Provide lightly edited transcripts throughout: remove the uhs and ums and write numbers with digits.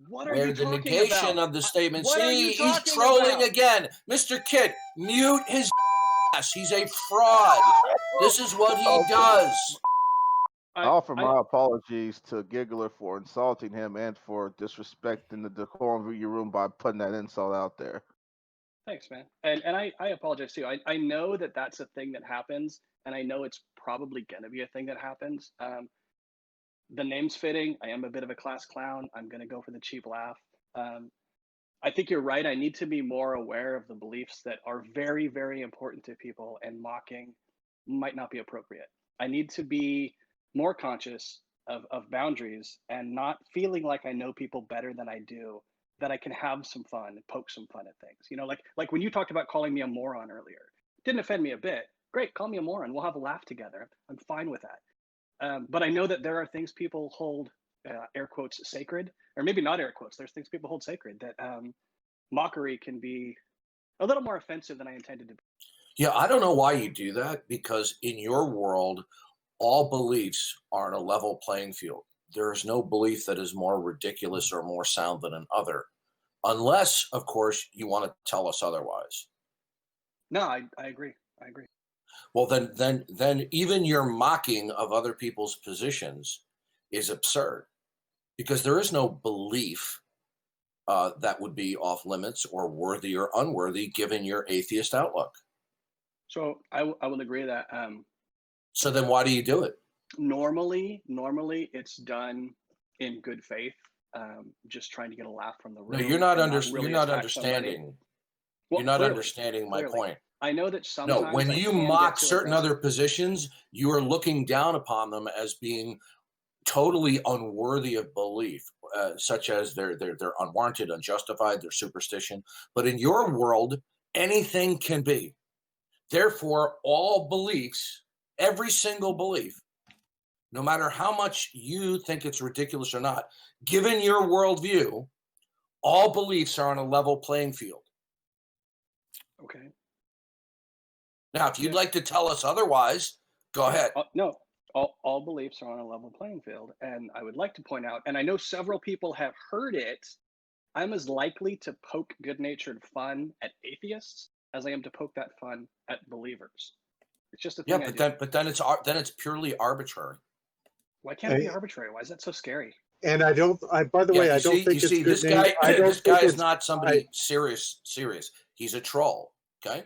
What are where you the talking negation about? of the statement. What are See, you he's talking trolling about? again. Mr. Kit, mute his ass. He's a fraud. This is what he does. I offer my apologies to Giggler for insulting him and for disrespecting the decorum of your room by putting that insult out there. Thanks, man. And I apologize too. I know that that's a thing that happens, and I know it's probably going to be a thing that happens. The name's fitting. I am a bit of a class clown. I'm going to go for the cheap laugh. I think you're right. I need to be more aware of the beliefs that are very, very important to people, and mocking might not be appropriate. I need to be more conscious of boundaries and not feeling like I know people better than I do, that I can have some fun and poke some fun at things. You know, like when you talked about calling me a moron earlier, it didn't offend me a bit. Great, call me a moron. We'll have a laugh together. I'm fine with that. But I know that there are things people hold air quotes sacred, or maybe not air quotes. There's things people hold sacred that mockery can be a little more offensive than I intended to be. Yeah, I don't know why you do that, because in your world, all beliefs are on a level playing field. There is no belief that is more ridiculous or more sound than another, unless, of course, you want to tell us otherwise. No, I agree. I agree. Well, then even your mocking of other people's positions is absurd, because there is no belief that would be off limits or worthy or unworthy given your atheist outlook. So I will agree that. So then why do you do it? Normally it's done in good faith, just trying to get a laugh from the room. No, you're not really you're not understanding. understanding. Well, You're not clearly, understanding my point. I know that sometimes. No, when you mock certain other positions, you are looking down upon them as being totally unworthy of belief, such as they're unwarranted, unjustified, they're superstition. But in your world, anything can be. Therefore, all beliefs, every single belief, no matter how much you think it's ridiculous or not, given your worldview, all beliefs are on a level playing field. Okay. Now, if you'd like to tell us otherwise, go ahead. No, all beliefs are on a level playing field. And I would like to point out, and I know several people have heard it, I'm as likely to poke good-natured fun at atheists as I am to poke that fun at believers. It's just a thing. Yeah, but then it's purely arbitrary. Why can't it be arbitrary? Why is that so scary? And I don't. By the way, I don't think it's this guy. This guy is not somebody serious. He's a troll. Okay.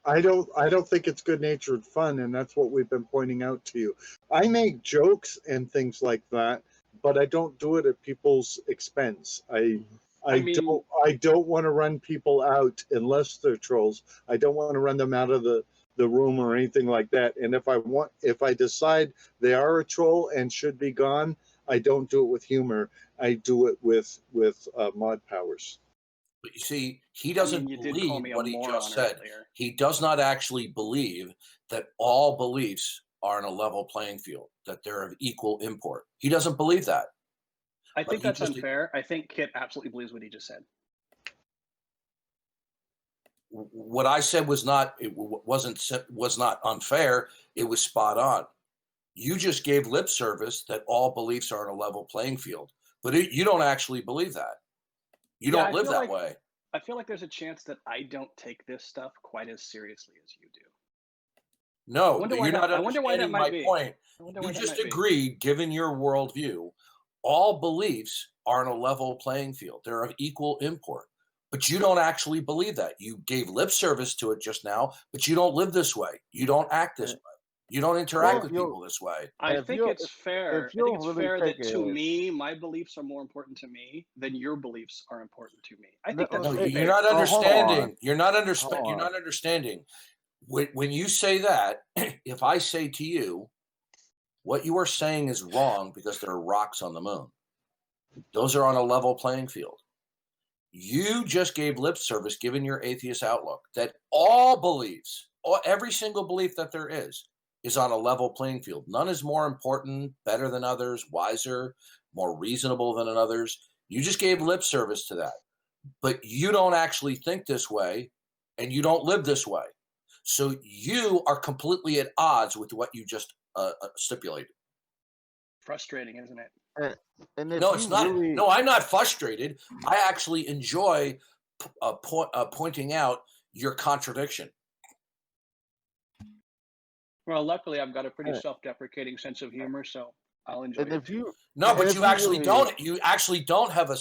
I don't think it's good-natured fun, and that's what we've been pointing out to you. I make jokes and things like that, but I don't do it at people's expense. I don't want to run people out unless they're trolls. I don't want to run them out of the room or anything like that. And if I decide they are a troll and should be gone, I don't do it with humor. I do it with mod powers. But you see, he doesn't believe what he just said. Earlier. He does not actually believe that all beliefs are on a level playing field, that they're of equal import. He doesn't believe that. I think that's unfair. I think Kit absolutely believes what he just said. What I said was not unfair. It was spot on. You just gave lip service that all beliefs are on a level playing field, but you don't actually believe that. You don't live that way. I feel like there's a chance that I don't take this stuff quite as seriously as you do. No, you're not understanding my point. You just agreed, given your worldview, all beliefs are on a level playing field. They're of equal import. But you don't actually believe that. You gave lip service to it just now, but you don't live this way. You don't act this way. You don't interact with people this way. I think it's fair. I think it's fair that to me, my beliefs are more important to me than your beliefs are important to me. I think that's fair. You're not understanding. You're not understanding. When you say that, if I say to you, what you are saying is wrong because there are rocks on the moon. Those are on a level playing field. You just gave lip service, given your atheist outlook, that all beliefs, every single belief that there is on a level playing field. None is more important, better than others, wiser, more reasonable than others. You just gave lip service to that. But you don't actually think this way, and you don't live this way. So you are completely at odds with what you just stipulated. Frustrating, isn't it? And if No, it's not. really, No, I'm not frustrated. I actually enjoy pointing out your contradiction. Well, luckily, I've got a pretty self-deprecating sense of humor, so I'll enjoy and it. if you No, but if you you actually really- don't. You actually don't have a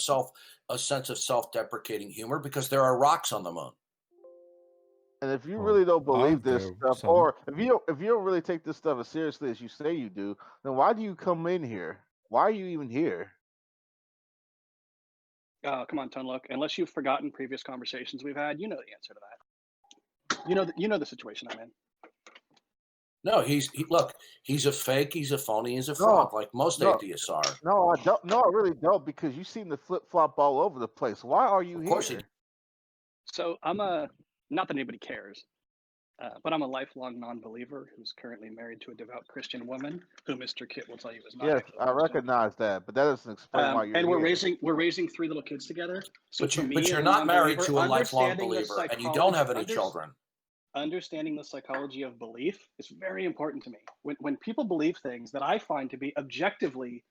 sense of self-deprecating humor because there are rocks on the moon. And if you Oh, really don't believe are this there stuff, some? or if you don't really take this stuff as seriously as you say you do, then why do you come in here? Why are you even here? Come on, Tunlook. Unless you've forgotten previous conversations we've had, you know the answer to that. You know the situation I'm in. No, look. He's a fake. He's a phony. He's a fraud, like most no. atheists are. No, I don't. No, I really don't, because you seem to flip flop all over the place. Why are you Of here? course he So I'm not that anybody cares, but I'm a lifelong non-believer who's currently married to a devout Christian woman who Mr. Kit will tell you is not. Yes, actually I Christian. recognize that, but that doesn't explain why you're And here. we're raising 3 little kids together. So But for me, you're as a not married non-believer, to a lifelong understanding the believer, and you don't have any psychology- children. Understanding the psychology of belief is very important to me. When people believe things that I find to be objectively,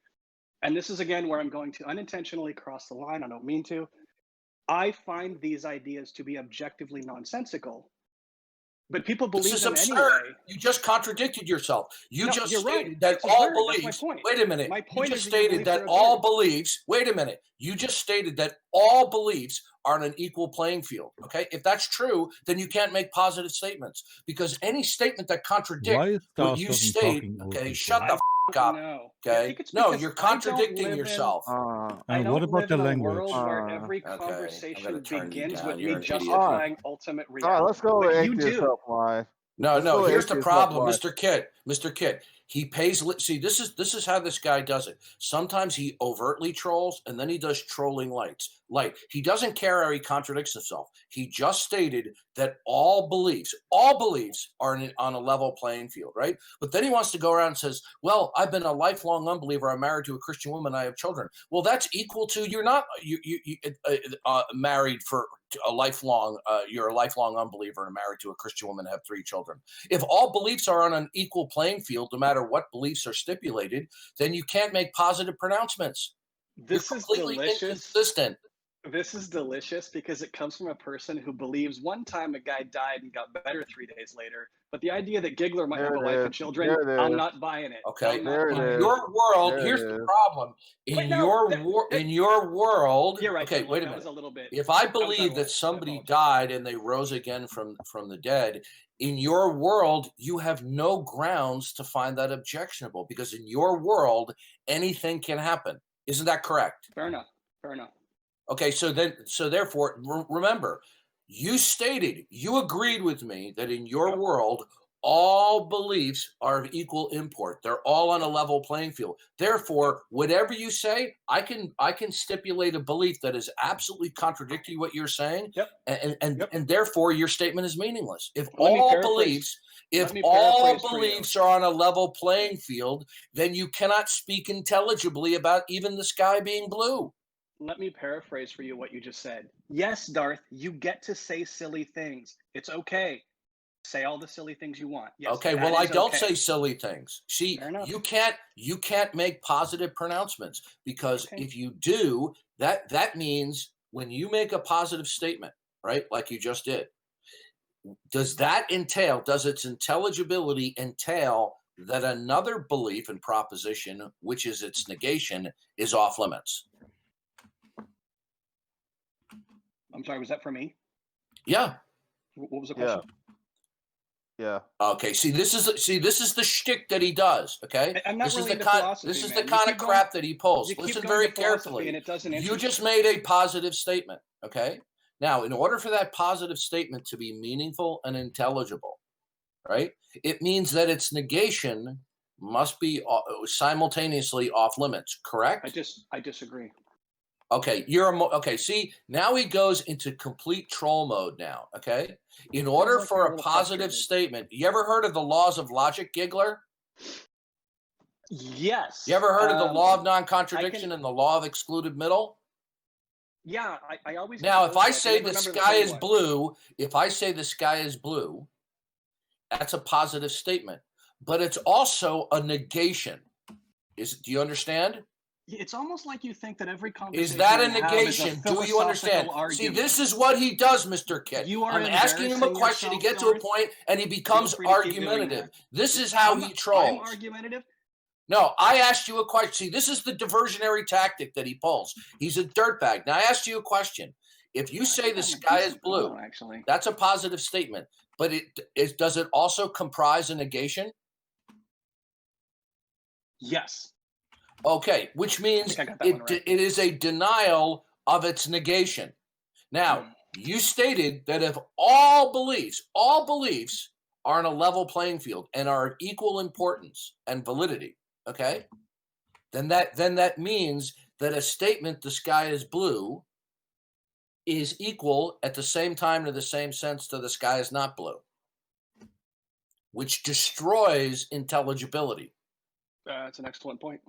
and this is again where I'm going to unintentionally cross the line, I don't mean to, I find these ideas to be objectively nonsensical. But people believe This is them absurd. anyway. You just contradicted yourself. You No, just you're right. stated that It's all absurd. That's my beliefs. point. Wait a minute. My You point just is that your stated beliefs that are all absurd. beliefs. Wait a minute. You just stated that all beliefs are on an equal playing field. Okay, if that's true, then you can't make positive statements, because any statement that contradicts Why is what Darth you Dawkins state. talking over Okay, people? shut the f up. No. Okay. I think it's No, because you're I don't contradicting live in- yourself. I And don't what about live the in a language? world where every Okay, I'm conversation gonna turn you begins down. with You're me an idiot. justifying ultimate All reality. right, let's go to But you atheist do. helpline. No, Let's no. go to Here's the atheist problem, helpline. Mr. Kit. He pays. See, this is how this guy does it. Sometimes he overtly trolls, and then he does trolling light. He doesn't care how he contradicts himself. He just stated that all beliefs are on a level playing field, right? But then he wants to go around and says, "Well, I've been a lifelong unbeliever. I'm married to a Christian woman. I have children." Well, that's equal to you're not married for a lifelong. You're a lifelong unbeliever and married to a Christian woman and have 3 children. If all beliefs are on an equal playing field, no matter what beliefs are stipulated, then you can't make positive pronouncements. This You're is completely delicious. inconsistent. This is delicious because it comes from a person who believes one time a guy died and got better 3 days later. But the idea that Giggler might have a wife and children, I'm not buying it. Okay. I'm not buying it. Your world. Here's the problem. In your world. You're right. Okay. Wait a That was minute. a little bit. If I was out of believe line. that somebody died and they rose again from the dead, in your world, you have no grounds to find that objectionable, because in your world, anything can happen. Isn't that correct? Fair enough. Okay, so therefore, remember, you agreed with me that in your world, all beliefs are of equal import. They're all on a level playing field. Therefore, whatever you say, I can stipulate a belief that is absolutely contradictory to what you're saying, and therefore your statement is meaningless. If all beliefs are on a level playing field, then you cannot speak intelligibly about even the sky being blue. Let me paraphrase for you what you just said. Yes, Darth, you get to say silly things. It's okay. Say all the silly things you want. Yes, okay, well, I don't say silly things. See, you can't make positive pronouncements, because if you do, that means when you make a positive statement, right, like you just did, does its intelligibility entail that another belief and proposition, which is its negation, is off limits? I'm sorry, was that for me? Yeah. What was the question? Yeah. Okay. See, this is the shtick that he does. Okay. I'm not this really is the into philosophy, this is man. the kind of crap that he pulls. Listen very carefully. And it doesn't you just made a positive statement. Okay. Now, in order for that positive statement to be meaningful and intelligible, right, it means that its negation must be simultaneously off limits. Correct? I disagree. Okay, okay. See, now he goes into complete troll mode now. Okay, in order for a positive statement, you ever heard of the laws of logic, Giggler? Yes. You ever heard of the law of non-contradiction and the law of excluded middle? Yeah, I always. Now, if I say the sky is blue, that's a positive statement, but it's also a negation. Do you understand? It's almost like you think that every conversation is that a we have is negation? Do you understand? philosophical See, argument. this is what he does, Mr. Kidd. You are I'm asking him a embarrassing question to yourself, get to a Darth. point, and he becomes free to keep doing argumentative. that. This is how he trolls. I'm argumentative. No, I asked you a question. See, this is the diversionary tactic that he pulls. He's a dirtbag. Now, I asked you a question. If you say the sky is blue, actually, that's a positive statement. But does it also comprise a negation? Yes. Okay, which means it is a denial of its negation. Now, you stated that if all beliefs are on a level playing field and are of equal importance and validity, okay, then that means that a statement, the sky is blue, is equal at the same time to the same sense to the sky is not blue, which destroys intelligibility. That's an excellent point.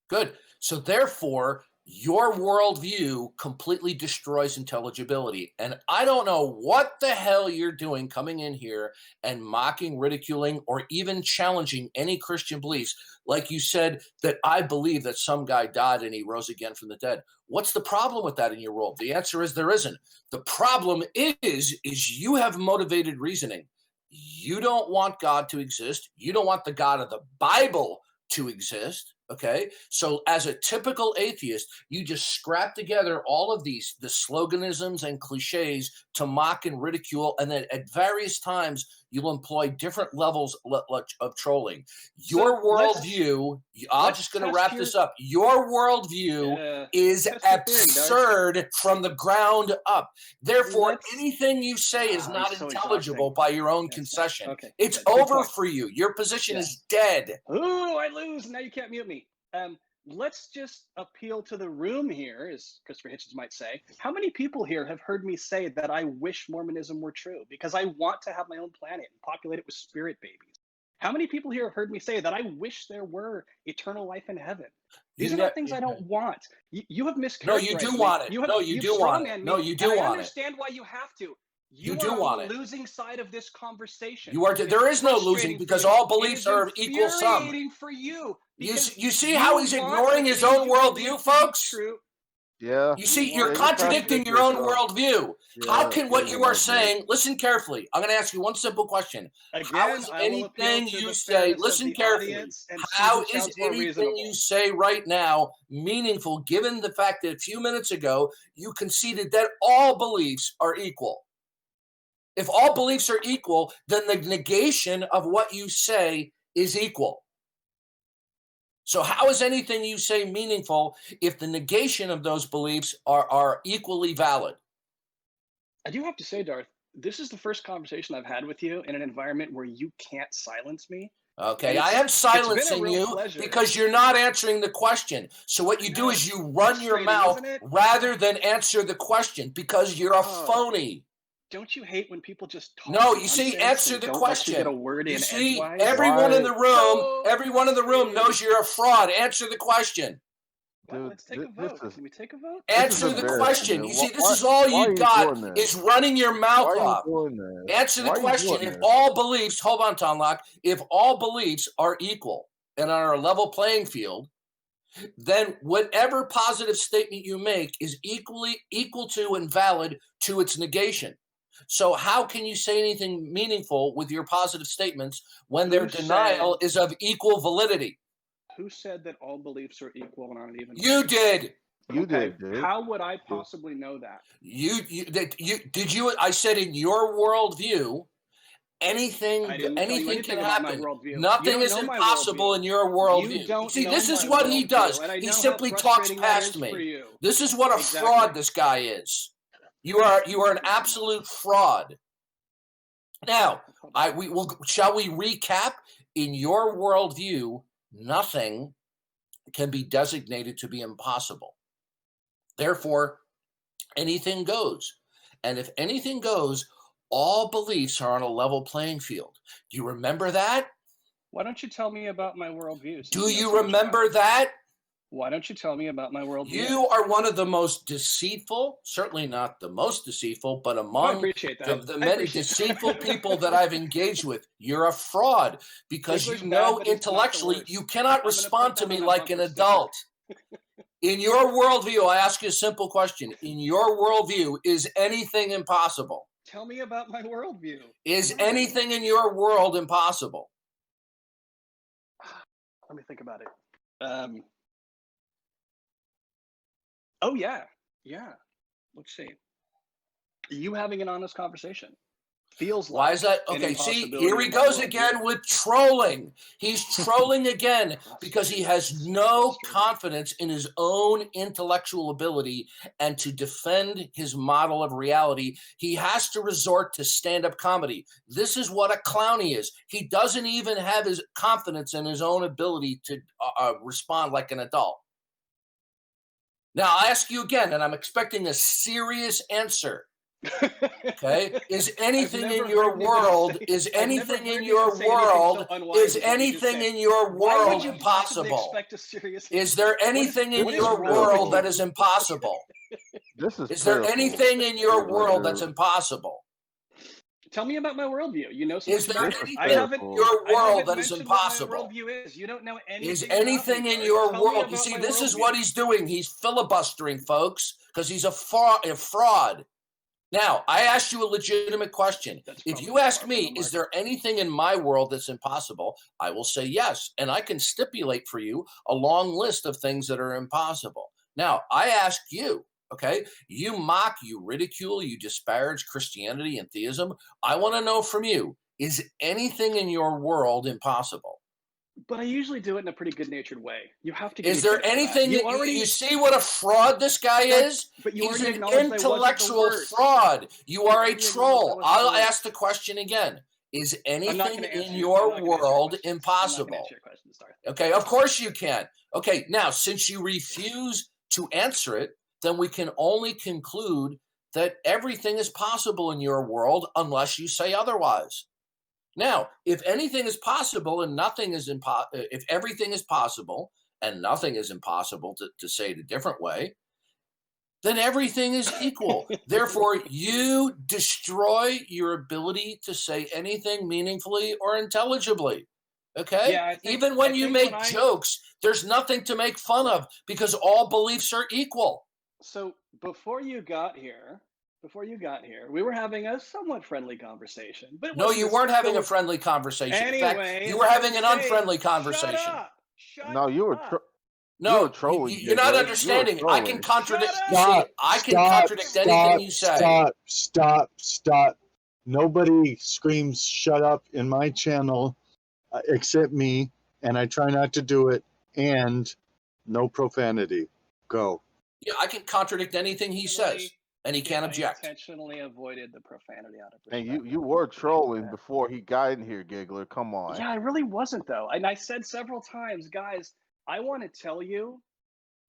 Good. So therefore, your worldview completely destroys intelligibility. And I don't know what the hell you're doing coming in here and mocking, ridiculing, or even challenging any Christian beliefs. Like you said, that I believe that some guy died and he rose again from the dead. What's the problem with that in your world? The answer is there isn't. The problem is you have motivated reasoning. You don't want God to exist. You don't want the God of the Bible to exist. Okay, so as a typical atheist, you just scrap together all of the sloganisms and cliches to mock and ridicule, and then at various times you'll employ different levels of trolling. Your worldview, I'm just going to wrap this up. Your worldview is absurd from the ground up. Therefore, anything you say is not intelligible by your own concession. Okay. It's over for you. Your position is dead. Ooh, I lose. Now you can't mute me. Let's just appeal to the room here, as Christopher Hitchens might say. How many people here have heard me say that I wish Mormonism were true because I want to have my own planet and populate it with spirit babies? How many people here have heard me say that I wish there were eternal life in heaven? These are not things I don't want. You have mischaracterized. No, you do want it. No, you do want it. No, you do want it. I understand why you have to. You do want it. Losing side of this conversation. You are. There is no losing because all beliefs are of equal sum. Infuriating for you. You see how he's ignoring his own worldview, folks? Yeah. You see, you're contradicting your own worldview. Yeah, how can what you are saying? Listen carefully. I'm going to ask you one simple question. How is anything you say? Listen carefully. How is anything you say right now meaningful, given the fact that a few minutes ago you conceded that all beliefs are equal? If all beliefs are equal, then the negation of what you say is equal. So how is anything you say meaningful if the negation of those beliefs are equally valid? I do have to say, Darth, this is the first conversation I've had with you in an environment where you can't silence me. Okay, I am silencing you because you're not answering the question. So what you do is you run your mouth rather than answer the question because you're a phony. Don't you hate when people just talk? No, you see, answer the question. Get a word in. You see, everyone in the room knows you're a fraud. Answer the question. Well, let's take a vote. Can we take a vote? Answer the question. You see, this is all you got is running your mouth off. Answer the question. If all beliefs, hold on, Tonlock, if all beliefs are equal and are a level playing field, then whatever positive statement you make is equal to and valid to its negation. So how can you say anything meaningful with your positive statements when their denial is of equal validity? Who said that all beliefs are equal and aren't even? You did. You did, dude. How would I possibly know that? I said in your worldview, anything can happen. Nothing is impossible in your worldview. See, this is what he does. He simply talks past me. This is what a fraud this guy is. You are an absolute fraud. Now, shall we recap? In your worldview, nothing can be designated to be impossible. Therefore, anything goes. And if anything goes, all beliefs are on a level playing field. Do you remember that? Why don't you tell me about my worldview? Do you remember that? Why don't you tell me about my worldview? You are one of the most deceitful, certainly not the most deceitful, but among the many deceitful people that I've engaged with. You're a fraud because you know intellectually you cannot respond to me like an adult. In your worldview, I ask you a simple question. In your worldview, is anything impossible? Tell me about my worldview. Is anything in your world impossible? Let me think about it. Oh, yeah. Let's see. You having an honest conversation feels like. Why is that? Okay, see, here he goes again with trolling. He's trolling again because he has no confidence in his own intellectual ability, and to defend his model of reality, he has to resort to stand-up comedy. This is what a clown he is. He doesn't even have his confidence in his own ability to respond like an adult. Now, I ask you again, and I'm expecting a serious answer. Okay, is anything in your world impossible? Is there anything in your world that is impossible? Is there anything in your world that's impossible? Tell me about my worldview. You know, is there anything in your world that is impossible? You don't know anything. Is anything in your world? You see, this is what he's doing. He's filibustering, folks, because he's a fraud. Now, I asked you a legitimate question. If you ask me, is there anything in my world that's impossible? I will say yes. And I can stipulate for you a long list of things that are impossible. Now, I ask you, okay, you mock, you ridicule, you disparage Christianity and theism. I want to know from you, is anything in your world impossible? But I usually do it in a pretty good-natured way. You have to. Is there anything you see what a fraud this guy is? But you He's an intellectual fraud. You are a troll. I'll ask the question again. Is anything in your world impossible? Okay, of course you can. Okay, now since you refuse to answer it, then we can only conclude that everything is possible in your world unless you say otherwise. Now, if anything is possible and nothing is impossible, if everything is possible and nothing is impossible, to say it a different way, then everything is equal. Therefore, you destroy your ability to say anything meaningfully or intelligibly. Okay? Yeah, even when you make jokes, there's nothing to make fun of because all beliefs are equal. So before you got here, we were having a somewhat friendly conversation. But no, you weren't having a friendly conversation. Anyway, in fact, you were having an unfriendly conversation. Shut no, you were trolling. You're not understanding. I can contradict. Contradict anything you say. Stop. Nobody screams "shut up" in my channel except me, and I try not to do it. And no profanity. Go. Yeah, I can contradict anything he says. And he can't object. I intentionally avoided the profanity out of respect. And you were trolling before he got in here, Giggler. Come on. Yeah, I really wasn't, though. And I said several times, guys, I want to tell you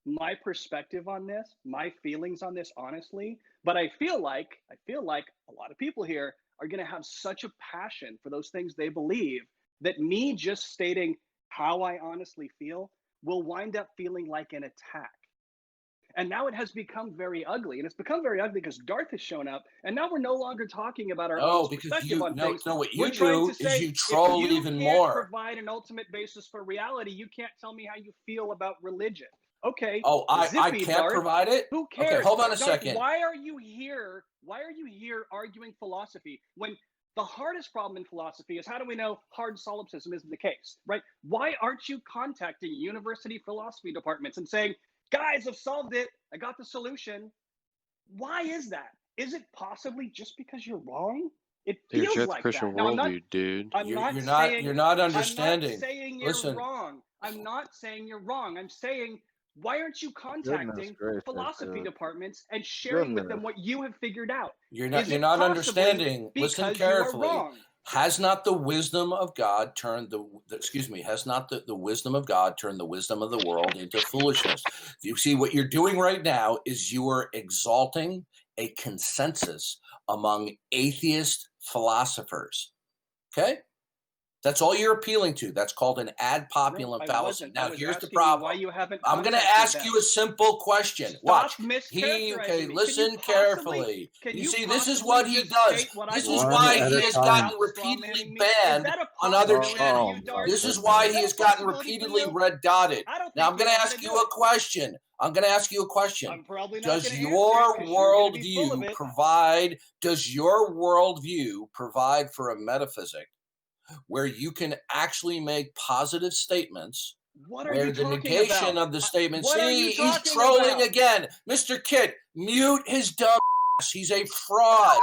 my perspective on this, my feelings on this, honestly. But I feel like a lot of people here are going to have such a passion for those things they believe that me just stating how I honestly feel will wind up feeling like an attack. And now it has become very ugly. And it's become very ugly because Darth has shown up. And now we're no longer talking about our own perspective on things. No, what you do is you troll even more. If you can't provide an ultimate basis for reality, you can't tell me how you feel about religion. Okay. Oh, I can't Darth. Provide it? Who cares? Okay, hold on a Darth, second. Why are you here arguing philosophy when the hardest problem in philosophy is how do we know hard solipsism isn't the case, right? Why aren't you contacting university philosophy departments and saying, guys, I've solved it. I got the solution. Why is that? Is it possibly just because you're wrong? It feels like Christian that. worldview, dude. You're not understanding. I'm not saying you're wrong. I'm not saying you're wrong. I'm saying, why aren't you contacting philosophy departments and sharing with them what you have figured out? You're not understanding. Listen carefully. Has not the wisdom of God turned the wisdom of God turned the wisdom of the world into foolishness? You see, what you're doing right now is you are exalting a consensus among atheist philosophers. Okay? That's all you're appealing to. That's called an ad populum fallacy. Now, here's the problem. Why you haven't I'm going to ask you a simple question. Watch. Okay, listen carefully. You see, this is what he does. This is why he has gotten repeatedly banned on other channels. This is why he has gotten repeatedly red dotted. Now, I'm going to ask you a question. Does your worldview provide for a metaphysic where you can actually make positive statements where the negation of the statement? See, he's trolling again. Mr. Kit, mute his dumb ass. He's a fraud.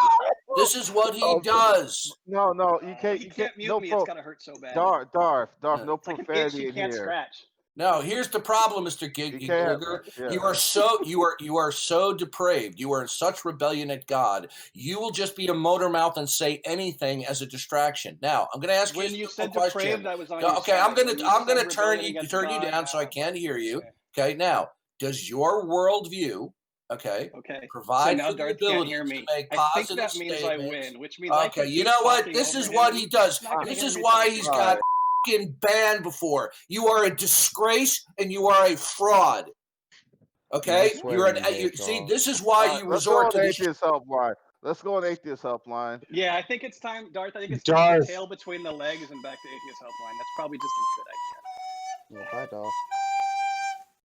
This is what he does. No, you can't mute no me. It's gotta hurt so bad. Darth, no profanity in here. Scratch. No, here's the problem, Mr. Giggler. You are so depraved. You are in such rebellion at God. You will just be a motor mouth and say anything as a distraction. Now, I'm going to ask you a simple question. Depraved, I was on okay, I'm going to turn you down so I can't hear you. Okay, now, does your worldview provide for the ability to make positive statements? I mean, which means okay, you know what? This is what he does. This is why he's got banned before. You are a disgrace and you are a fraud. Okay, see, this is why you resort to this. Atheist helpline. Let's go on Atheist Helpline. Yeah, I think it's time, Darth. I think it's time to tail between the legs and back to Atheist Helpline. That's probably just a good idea. Yeah, bye, Darth.